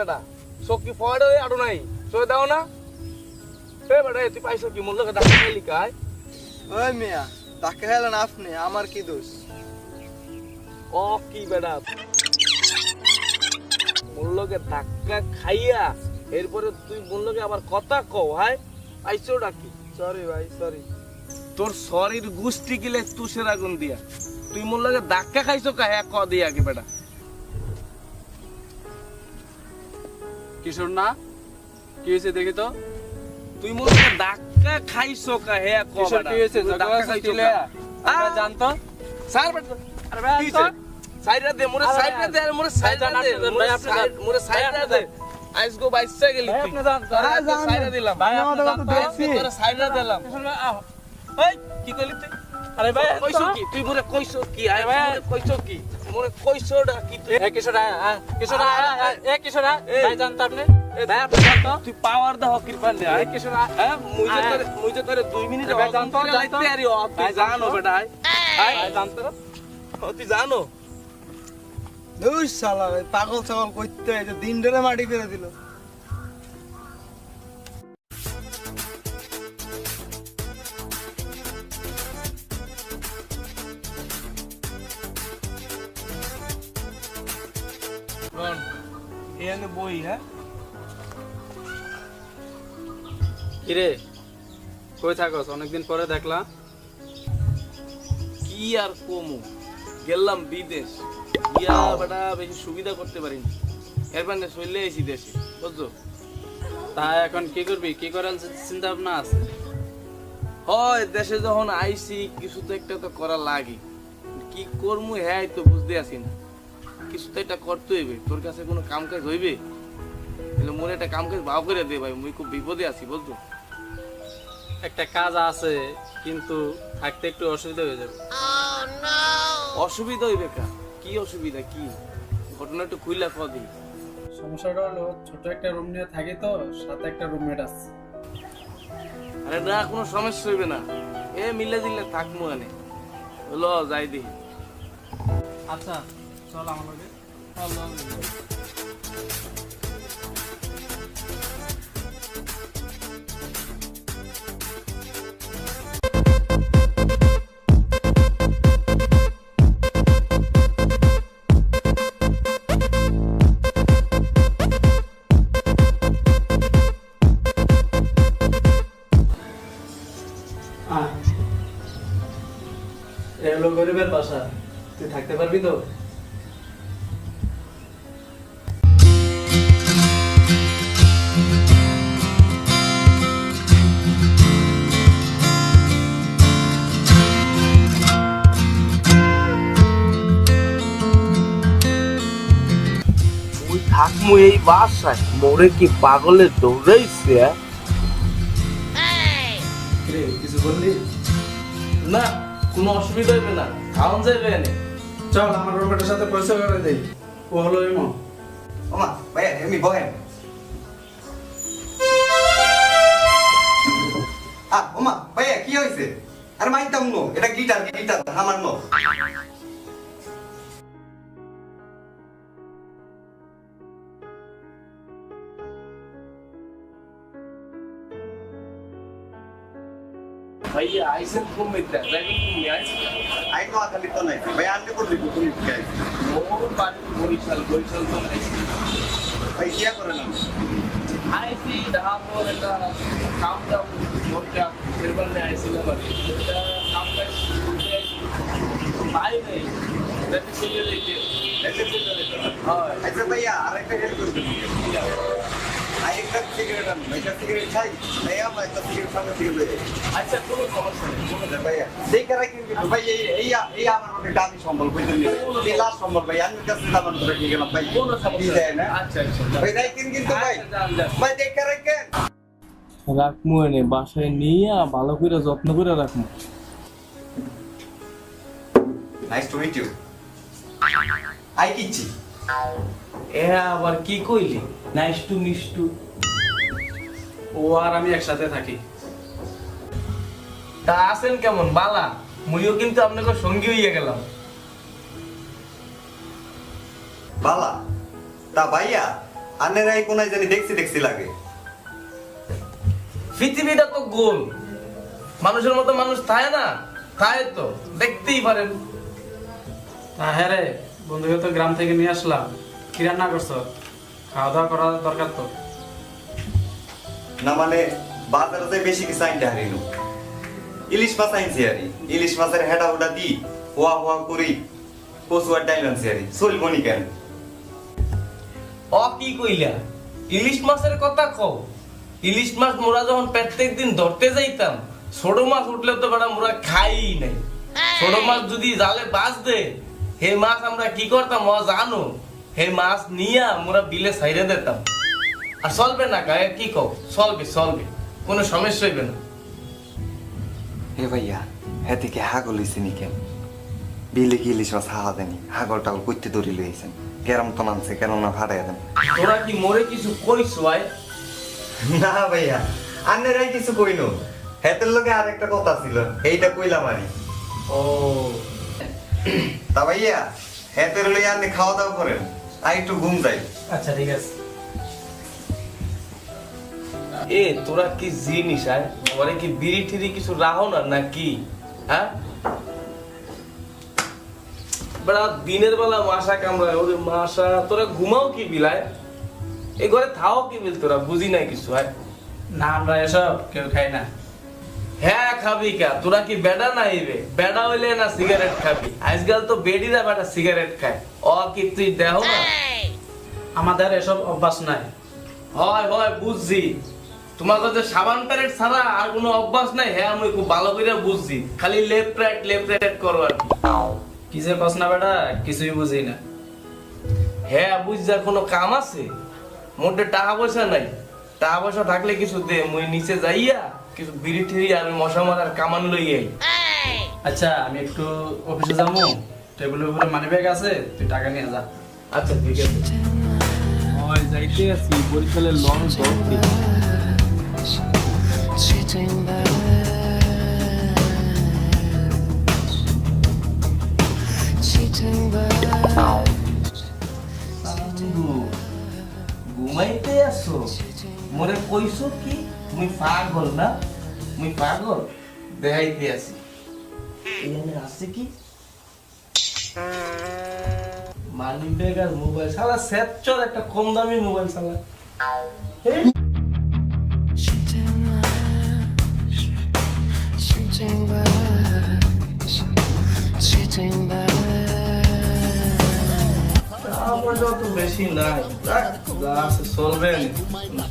বেটা সকি ফড়ে আড়ু নাই সই দাও না এ বেটা তুই পাইছো কি মোর লগে ডাক খাইলি কাই ওই মিয়া তাকে হেলেন আপনি আমার কি দোষ ও কি বেটা মোর লগে ধাক্কা খাইয়া এরপরে তুই মোর লগে আবার কথা কও হাই পাইছো ডাকি সরি ভাই সরি তোর শরীর গুষ্টি গিলে তুষের আগুন দিয়া তুই মোর লগে ধাক্কা খাইছো কা হ্যাঁ ক দিয়া কি বেটা কিশোর না কি হয়েছে দেখি তো তুই মোর লগে ধাক্কা খাইছো কা হ্যাঁ ক কিশোর বেটা কি হয়েছে ধাক্কা খাইছো কা? আমরা জানতো স্যার বেটা আরে ভাই কি হইছে? সাইডা দে মোরে আরে সাইডা দে মোরে সাইডা ভাই, দে আপনি দেন, মোরে ভাই, আপনি সাইড দেন। মোরে সাইডা ভাই, আপনি দে দেন। আইস গো বাইসা গেলি ভাই, তুই আপনি জান সাইডা দিলাম ভাই আপনি আমাদের জানতো কথা দেখছি। তোরে সাইডা দিলাম কিশোর ভাই আহ, এই কি কইলি তুই আরে ভাই কইছো কি তুই মোরে কইছো কি আই ভাই। মোরে কইছো কি মোরে কইছোডা কি তুই এ কিশোর কিশোর এ কিশোর এই। ভাই জানতো আপনি ভাই আপনি জানতো তুই পাওয়ার দা হকির পান্ডে এ আই কিশোর হ্যাঁ মুই যে তোরে 2 মিনিট ভাই, জানতো, জানতো। আরে ও তুই ভাই, জানো জানতো। বেটা আই ভাই জানতো ও তুই জানো দুই শালা ভাই পাগল ছাগল করতে এই যে দিন ধরে মাটি করে দিল কোন এনে বই হ্যাঁ কিরে কই থাকস অনেকদিন পরে দেখলা কি আর কমু গেলাম বিদেশ গিয়া বেটা বেশি সুবিধা করতে পারিনি এরপর চলে এসি দেশে বুঝছো তা এখন কি করবি কি করার চিন্তা ভাবনা আছে হয় দেশে যখন আইসি কিছু তো একটা তো করা লাগে কি করমু হ্যাঁ তো বুঝতে আসি না কিছু তো একটা করতে হইবে তোর কাছে কোনো কাম কাজ হইবে তাহলে মোর একটা কাম কাজ ভাব করে দে ভাই মুই খুব বিপদে আছি বুঝছো একটা কাজ আছে কিন্তু থাকতে একটু অসুবিধা হয়ে যাবে অসুবিধা হইবে কা কি অসুবিধা কি ঘটনা একটু খুইলা ক দিই সমস্যাটা হলো ছোট একটা রুম নিয়ে থাকি তো সাথে একটা রুমমেট আছে আরে না কোনো সমস্যা হইবে না এ মিলে দিলে থাকমু আনে হলো যাই দি আচ্ছা চল আমার লগে এলো গরিবের বাসা তুই থাকতে পারবি তো মুই থাকমু এই বাসায় মোরে কি পাগলের দৌড়াইছে রে কিছু বললি না কোনো অসুবিধা হইবে না খাওয়ান যাইবে এনে চল আমার রুমমেটের সাথে পরিচয় করে দেই ও হলো এমন ওমা ভাই এমনি বহেন ওমা ভাইয়া কি হয়েছে আরে মাইতাম নো এটা গিটার গিটার আমার নো ভাইয়া আইসেন কমিটা দেখেন তুমি আইস আই তো খালি তো নাই ভাই আনলে করলি তুমি কি আইছে মোর বাড়ি বরিশাল বরিশাল তো আইসি ভাই কিয়া করে না আইসি ধামর একটা কাম দাম মোরটা এরপর আইসিলাম আর কি এটা কাম কাজ ভাই নেই দেখতে চলে যাইতে দেখতে চলে যাইতে হয় আচ্ছা ভাইয়া আরেকটা হেল্প করবেন আরেকটা সিগারেট আন ভাইয়া সিগারেট খাই ভাইয়া আমার একটা সিগারেট সামনে থেকে লয়ে যাই আচ্ছা কোনো সমস্যা নেই কোনো আচ্ছা ভাইয়া দেখে রাখেন কিন্তু ভাই এই এই আমার মনে দামি সম্বল বুঝলেন এই লাস্ট সম্বল ভাই আমি কাছে দামান ধরে কি গেলাম ভাই কোনো সমস্যা দেয় না আচ্ছা আচ্ছা ভাই রাখেন কিন্তু ভাই যান যান ভাই দেখে রাখেন রাখমু এনে বাসায় নিয়ে ভালো করে যত্ন করে রাখমু নাইস টু মিট ইউ আই কিচ্ছি এ আবার কি কইলি নাইস টু মিষ্টু ও আর আমি একসাথে থাকি তা আছেন কেমন বালা মুইও কিন্তু আপনাকে সঙ্গী হইয়া গেলাম বালা তা ভাইয়া আন্নের এই কোনায় জানি দেখছি দেখছি লাগে। পৃথিবীটা তো গোল, মানুষের মতো মানুষ থাকে না, থাকে তো, দেখতেই পারেন। হ্যাঁ রে, বন্ধুকে তো গ্রাম থেকে নিয়ে আসলাম, কি রান্না করছো? খাওয়া দাওয়া করা দরকার তো। না মানে বাজারে বেশি কিছু আনতে হারিনু, ইলিশ মাছ আনছি আরি, ইলিশ মাছের হেডা হুডা দি হোয়া হোয়া করি কচু আর ডাইল আনছি আরি, চলবো নি কেন? অ কি কইলা, ইলিশ মাছের কথা কও? ইলিশ মাছ মোরা যখন প্রত্যেক দিন ধরতে যাইতাম, ছোট মাছ উঠলে তো বেটা মোরা খাই নাই। ছোট মাছ যদি জালে বাজ দে, হে মাছ আমরা কি করতাম ও জানো? হে মাছ নিয়া মোরা বিলে ছাইরে দিতাম। আর চলবে না গায়ে, কি কও? চলবে চলবে, কোনো সমস্যা হইবে না। হে ভাইয়া হ্যাঁ থেকে হাগল হয়েছে নি কেন? বিলে কি ইলিশ মাছ হাওয়া দেনি, হাগল টাগল করতে দৌড়ি লইছেন, কেরম তো নামছে কেন না ফাটাই দেন। তোরা কি মোরে কিছু কইছো আয়? না ভাইয়া আন্নেরাই কিছু কইনো, হেতের লগে আর একটা কথা ছিল, এইটা কইলাম আরি। ও তা ভাইয়া হেতের লই আন্নে খাওয়া দাওয়া করেন, আর একটু ঘুম যাই। আচ্ছা ঠিক আছে। এ তোরা কি জিনিস আয়, ঘরে কি বিড়ি ঠিরি কিছু রাহো না নাকি? হ্যাঁ বড়া দিনের বেলা মাশা কামড়ায়, ওরে মাশা, তোরা ঘুমাও কি বিলায়? এই ঘরে থাও কি বিল, তোরা বুঝি নাই কিছু। হ্যাঁ না আমরা এসব কেউ খাই না। হ্যাঁ খাবি কা, তোরা কি বেডা না আইবে? বেডা হইলে না সিগারেট খাবি? আজকাল তো বেডিরা বেটা সিগারেট খায়, ও কি তুই দেহ না? আমাদের এসব অভ্যাস নাই। হয় হয় বুঝছি, তোমার কাছে সাবান প্যারেট ছাড়া আর কোনো অভ্যাস নাই। হ্যাঁ আমি খুব ভালো করে বুঝছি, খালি লেফট রাইট করো আর কি। কি যে কস না বেটা, কিছুই বুঝি না। হ্যাঁ বুঝছার কোনো কাম আছে? মোটে টাকা পয়সা নাই, টাকা পয়সা থাকলে কিছু দে, মুই নিচে যাইয়া কিছু বিড়ি ঠিড়ি আর মশা মারার কামান লই আই। আচ্ছা আমি একটু অফিসে যাবো, টেবিলের উপরে মানি ব্যাগ আছে, তুই টাকা নিয়ে যা। আচ্ছা ঠিক আছে। ওই যাইতে আছি বরিশালের লঞ্চ ধরতে। Sitting back, sitting back, ঘুমাইতে আসো? মোরে কইছো কি তুমি পাগল না? মুই পাগল দেখাইতে আসি। এখানে আছে কি? মানি ব্যাগ আর মোবাইল, শালা সেটচর একটা কম দামি মোবাইল শালা। sitting back, sitting back. আমার যত বেশি নাই, যা আছে চলবে,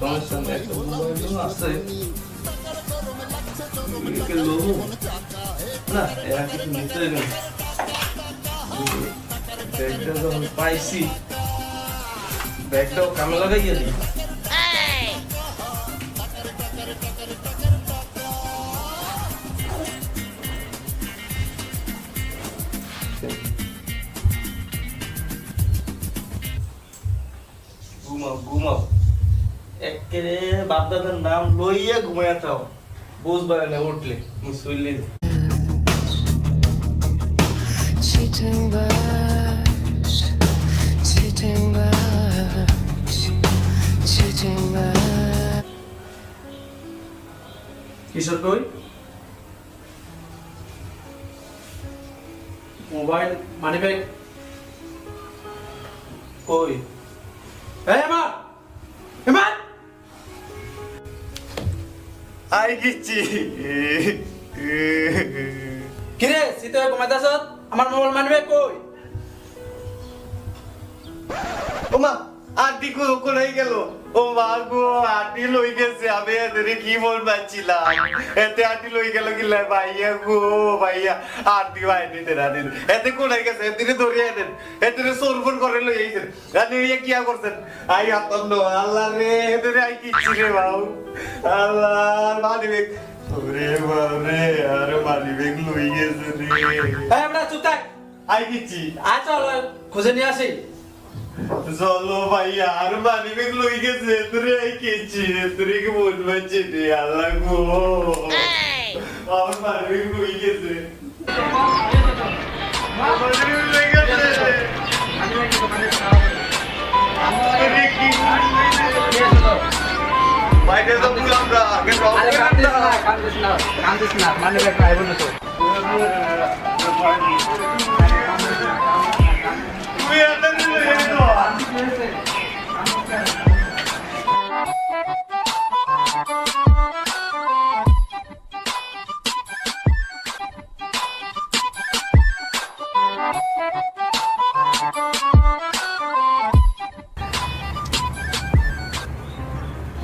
সমস্যা নেই। একটা মোবাইল আছে না, এরা কিছু নিতে হবে না। ব্যাগটা যখন পাইছি, ব্যাগটাও কামে লাগাইয়া দিই। ঘুমাও ঘুমাও, একেবারে বাপদাদার নাম লইয়া ঘুমাইয়া থাও, বুঝবার না উঠলে মুসুইলে। Sitting back, sitting back, sitting back. কিশোর কই? মোবাইল মানি ব্যাগ কই? এই আমার এমান আই গেছি। কিরে সিতে ঘুমাইতাছ? আমার মোবাইল মানি ব্যাগ কই? ওমা আন্টি কোথায় গেল? ও মা গো, আন্টি লই গেছে, আমি এদের কি বলবাছিলাম, এতে আন্টি লই গেল কি লাই ভাইয়া গো, ভাইয়া আন্টি ভাই দিতে না দিতে, এতে কোথায় গেছে? এদিকে ধরিয়ে দেন, এদিকে সোরফোর করে লই আইছেন, আপনি ইয়ে কি করছেন? আই আতন্দ আল্লাহ রে, এদের আই কিচ্ছি রে বাবু, আল্লাহ মানি বেগ, ওরে বাবরে, আর মানি বেগ লই গেছে রে। এই আমরা চুপ থাক, আই কিচ্ছি। আয় চল খুঁজে নিয়ে আসি। চলো ভাইয়া, আর মানি বেগ লই গেছে, তোরে আই কিচ্ছি, তোরে কি বলবাচ্ছি রে আল্লাহ গো, আমার মানি বেগ লই গেছে, মানি বেগ লই গেছে, তোরে কি বাইরে তো বুঝলাম না আগে আরে কান্দিস না মানে ব্যাগ পাইব না তো তুই এটা নিয়ে এলো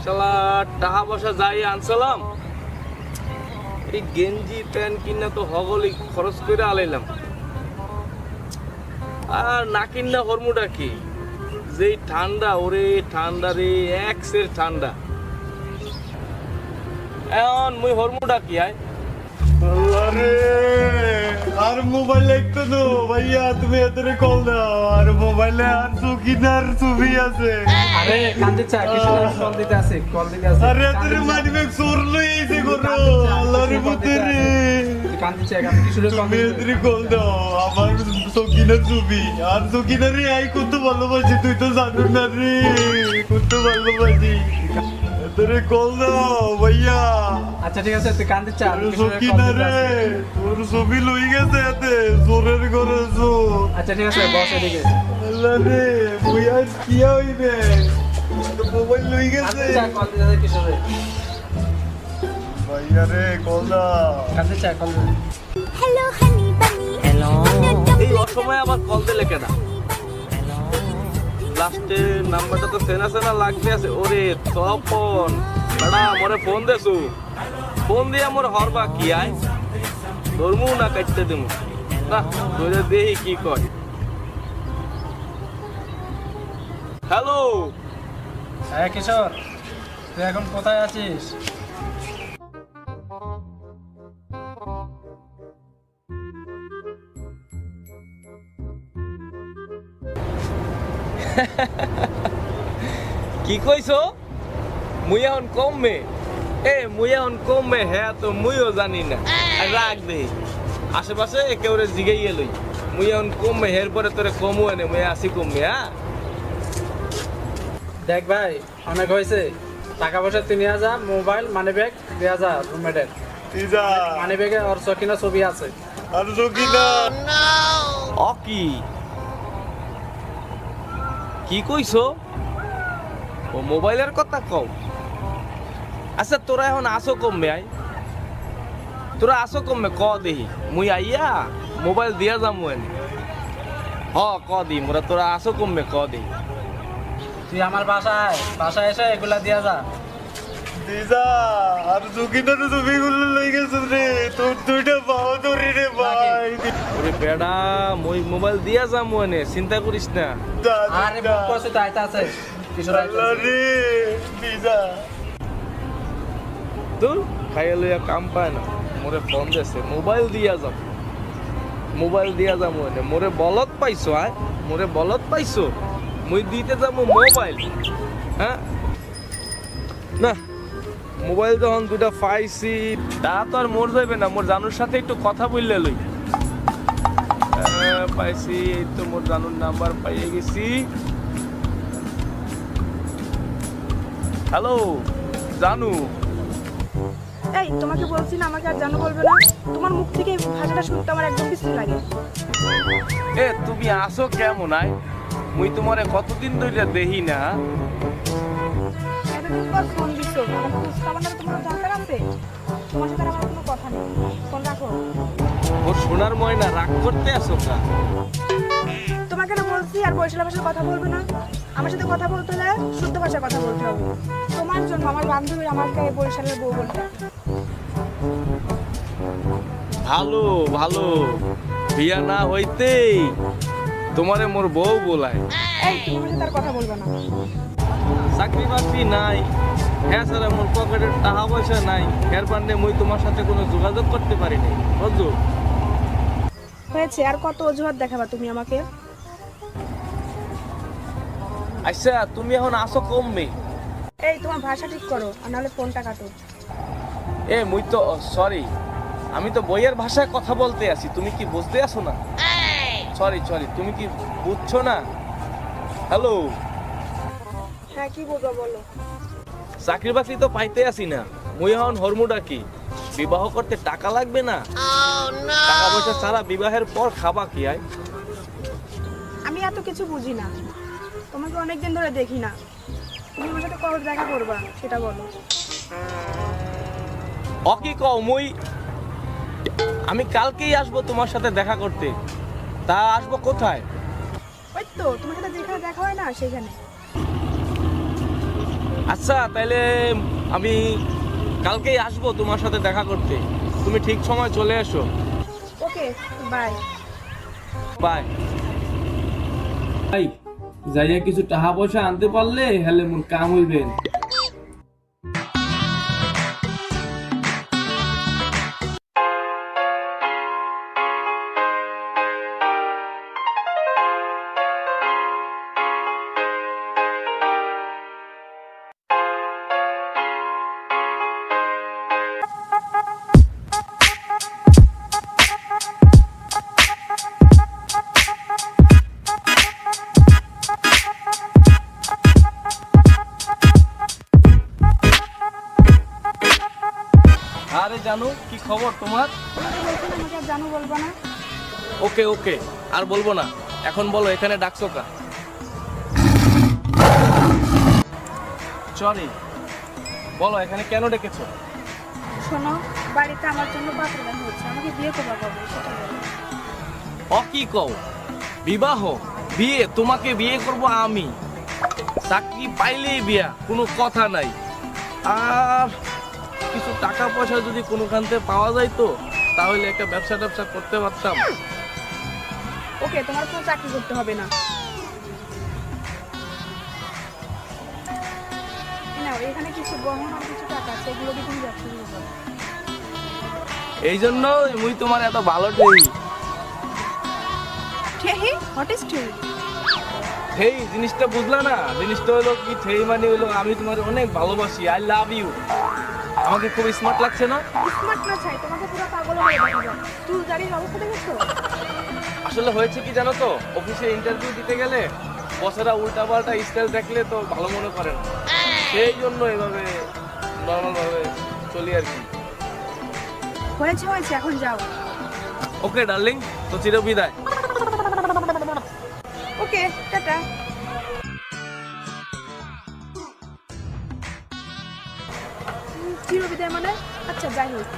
শালা টাকা পয়সা যাই আনছিলাম, এই গেঞ্জি প্যান্ট কিনা তো হগলি খরচ করে আলাইলাম, আর না কিনা হরমুটা কি যেই ঠান্ডা, ওরে ঠান্ডা রে, এক্সের ঠান্ডা। এখন মুই হরমুটা কি আয় আরে আর মোবাইল একটু নো ভাইয়া, তুমি এতরে কল দাও। আর মোবাইলে আর সুকিনার ছবি আছে। আরে কান্দিস কিশোর কল দিতে আছে আরে এতরে মানিবে চোর লই আইছে করো আল্লাহর পুত্রে। কান্দিস আমি কিশোরের তুমি এতরে কল দাও, আমার সুকিনার ছবি। আর সুকিনারে আই কত ভালোবাসি তুই তো জানো না রে, কত ভালোবাসি। এতরে কল দাও ভাইয়া। আচ্ছা ঠিক আছে তুই কান্দিস সুকিনারে তোর ছবি লই গেছে এতে চোরের ঘরে চোর। আচ্ছা ঠিক আছে বস এদিকে আল্লাহ রে মুই আর কি হইবে, মোবাইল লই গেছে কল দিতে আছে কিশোরে ভাইয়া রে কল দাও। কান্দিস কল দে Hello, honey bunny. Hello. এই অসময়ে আবার কল দিলে কেনা? লাস্টে নাম্বারটা তো চেনা চেনা লাগবে আছে। ওরে তপন বেড়া মোরে ফোন দেছু, ফোন দিয়ে মোর হরবা কি আয় ধরমু না কাটতে দেবো না, ধরে দেখি কি কয়। হ্যালো হ্যাঁ কিশোর, তুই এখন কোথায় আছিস? কি কইছো? মুই এখন কমবে মুই এখন কমবে, হ্যাঁ তো মুইও জানি না। আর রাখ দে আশেপাশে একেবারে জিগাইয়ে লই, মুই এখন কমবে হের পরে তোরে কমু এনে মুই আসি কমবে। হ্যাঁ দেখ ভাই অনেক হয়েছে, টাকা পয়সা 3000, মোবাইল মানি ব্যাগ 2000 রুমমেটের। তিজা মানি ব্যাগে ওর সকিনা ছবি আছে। আর সুকিনা অ কি কি কইছো? ও মোবাইলের কথা কও। আচ্ছা তোরা এখন আসো কমবে আই, তোরা আসো কমবে ক দেহি মুই আইয়া মোবাইল দিয়া যামু এনে। হ ক দি মোরা তোরা আসো কমবে ক দেহি। তুই আমার বাসায় এসে এগুলা দিয়া যা। তিজা আর সুকিনার ছবিগুলো লই গেছে রে, তোর দুইটা বাহু ধরি রে ভাই। ওরে বেড়া মই মোবাইল দিয়া যামু এনে, চিন্তা করিস না। আরে বুক করছে তো আইতা আছে কিশোর আল্লাহ রে তিজা তুই খাইয়া লইয়া কাম পায় না, মোরে ফোন দেছে মোবাইল দিয়া যাম, মোবাইল দিয়া যামু এনে। মোরে বলত পাইছো আয়, মোরে বলত পাইছো, মুই দিতে যাবো মোবাইল। হ্যাঁ না মোবাইল যখন দুটা পাইছি তা তো আর মোর যাইবে না, মোর জানুর সাথে একটু কথা বললে লই। পাইছি এই তো মোর জানুর নাম্বার পাইয়ে গেছি। হ্যালো জানু। এই তোমাকে বলছি না আমাকে আর জানো বলবে না, তোমার মুখ থেকে এই ভাষাটা শুনতে আমার একদম বিশ্রী লাগে। এ তুমি আসো কেমন আয়, মুই তোমারে কতদিন ধরে দেখি না। এতদিন পর ফোন দিছো, আমার খোঁজ খবর না তোমার দরকার আছে? তোমার সাথে আমার কোনো কথা নেই, ফোন রাখো। ওর সোনার ময়না রাগ করতে আসো কা? তোমাকে না বলছি আর বরিশাল ভাষায় কথা বলবে না, আমার সাথে কথা বলতে হলে শুদ্ধ ভাষায় কথা বলতে হবে। তোমার জন্য আমার বান্ধবীর আমাকে বরিশালের বউ বলতে। ভালো ভালো, বিয়া না হইতেই তোমারে মোর বউ বলায়। এই তুমি আমার সাথে আর কথা বলবে না। চাকরি বাকরি নাই, হ্যাঁ স্যার মোর পকেটের টাকা পয়সা নাই, এর পান্ডে মুই তোমার সাথে কোনো যোগাযোগ করতে পারি নাই, বুঝছো? হয়েছে, আর কত অজুহাত দেখাবা তুমি আমাকে? আচ্ছা তুমি এখন আসো কমবে। এই তোমার ভাষা ঠিক করো, আর নাহলে ফোনটা কাটো। এ মুই তো সরি, আমি তো বইয়ের ভাষায় কথা বলতে আছি, তুমি কি বুঝতে আসো না? সরি সরি, তুমি কি বুঝছো না? হ্যালো হ্যাঁ কি বলবো বলো। চাকরি বাকরি তো পাইতে আসি না, মুই এখন হরমুডা কি বিবাহ করতে টাকা লাগবে না? টাকা পয়সা ছাড়া বিবাহের পর খাবা কি আয়? আমি এত কিছু বুঝি না, তোমাকে অনেকদিন ধরে দেখি না, তুমি আমার সাথে কবে দেখা করবা সেটা বলো। অকি কও মুই আমি কালকেই আসবো তোমার সাথে দেখা করতে। তা আসবো কোথায়? ওই তো তোমার সাথে যেখানে দেখা হয় না সেখানে। আচ্ছা তাইলে আমি কালকেই আসবো তোমার সাথে দেখা করতে, তুমি ঠিক সময় চলে এসো। Okay bye. বাই। ভাই যাইয়া কিছু টাকা পয়সা আনতে পারলে হেলে মোর কাম হইবেন। আরে জানু কি খবর তোমার? তোমাকে বলছিলাম আমাকে আর জানো বলবো না। ওকে ওকে, আর বলবো না। এখন বলো এখানে ডাকছো কা? সরি, বলো এখানে কেন ডেকেছো? শোনো, বাড়িতে আমার জন্য পাত্র দেখা হচ্ছে, আমাকে বিয়ে করবা কবে সেটা বলো। অ কি কও? বিবাহ? বিয়ে? তোমাকে বিয়ে করব আমি? চাকরি পাইলেই বিয়া, কোনো কথা নাই। আর কিছু টাকা পয়সা যদি কোনোখান থেকে পাওয়া যায় তো তাহলে একটা ব্যবসা ট্যাবসা করতে পারতাম। ওকে, তোমার কোনো চাকরি করতে হবে না। নাও এখানে কিছু গহনা আর কিছু টাকা আছে, এগুলো দিয়ে তুমি ব্যবসা শুরু করো। এই জন্য মুই তোমার এত ভালো ঠেই। ঠেহি? What is ঠেহি? ঠেই জিনিসটা বুঝলা না? জিনিসটা হলো কি, ঠেই মানে হলো আমি তোমার অনেক ভালোবাসি, আই লাভ ইউ। আমাকে খুব স্মার্ট লাগছে না? স্মার্ট না চাই, তোমাকে পুরো পাগল হয়ে দেখা যায়। চুল দাড়ির অবস্থা দেখেছো? আসলে হয়েছে কি জানো তো, অফিসে ইন্টারভিউ দিতে গেলে বসেরা উল্টা পাল্টা স্টাইল দেখলে তো ভালো মনে করে না, সেই জন্য এভাবে নর্মাল ভাবে চলি আর কি। হয়েছে হয়েছে, এখন যাও। ওকে ডার্লিং, তো চির বিদায়। ওকে টাটা। চিরবিদায় মানে? আচ্ছা যাই হোক।